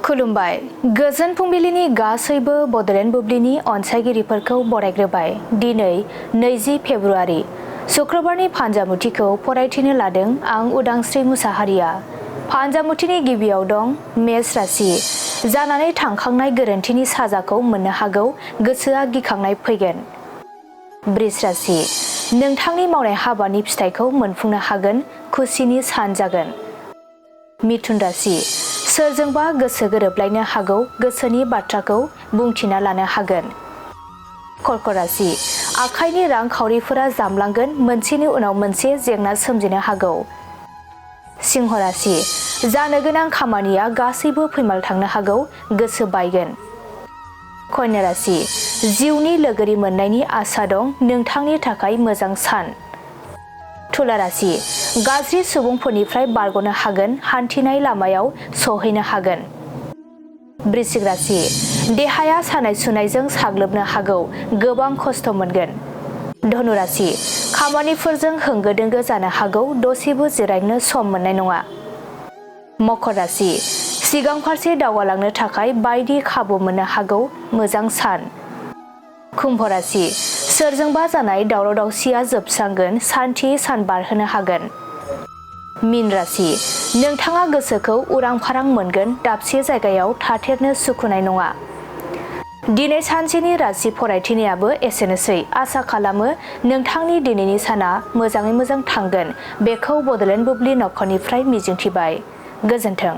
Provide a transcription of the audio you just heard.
खुलुमबाय गोजोन फुंबिलिनि गासैबो बडलेण्ड बुब्लिनि अनसायगिरिफोरखौ बरायग्रोबाय। दिनै 20 फेब्रुआरि शुक्रबारनि फान्जामुथिखौ फरायथिनो लादों आं उदांस्रि मुसाहारिया। फान्जामुथिनि गिबियाव दं मेष राशि। जानानै थांखांनाय गोरोन्थिनि साजाखौ मोननो हागौ, गोसोआ गिखांनाय फैगोन। बृष राशि। नोंथांनि मावनाय हाबानि फिथाइखौ मोनफुंनो हागोन, खुसिनि सान जागोन। मिथुन राशि। सोरजोंबा गोसो गोरोबलायनो हागौ, गोसोनि बाथ्राखौ बुंथिना लानो हागोन। कर्क राशि। आखाइनि रांखावरिफोरा जामलांगोन, मोनसेनि उनाव मोनसे जेंना सोमजिनो हागौ। सिंह राशि। जानो गोनां खामानिया गासैबो फैमाल थांनो हागौ, गोसो बायगोन। कन्या राशि। जिउनि लोगोरि मोननायनि आसा दं, नोंथांनि थाखाय मोजां सान। तुला राशि। गाज्रि सुबुंफोरनिफ्राय बारग'नो हागोन, हान्थिनाय लामायाव सौहैनो हागोन। वृश्चिक राशि। देहाया सानाय सुनायजों साग्लोबनो हागौ, गोबां खस्थ' मोनगोन। धनु राशि। खामानिफोरजों होंगो दोंगो जानो हागौ, दसेबो जिरायनो सम मोननाय नङा। मकर राशि। सिगां फारसे दावगालांनो थाखाय बायदि खाबु मोननो हागौ, मोजां सान। कुम्भ राशि। सोरजोंबा जानाय दावराव दावसिया जोबस्रांगोन, सान्थियै सान बारहोनो हागोन। मीन राशि। नोंथाङा गोसोखौ उरां फारां मोनगोन, दाबसे जायगायाव थाथेरनो सुखुनाय नङा। दिनै सानसेनि राशि फरायथिनायाबो एसेनोसै। आसा खालामो नोंथांनि दिनैनि साना मोजाङै मोजां थांगोन। बेखौ बडलेण्ड बुब्लि नखरनिफ्राय मिजिंथिबाय। गोजोन्थों।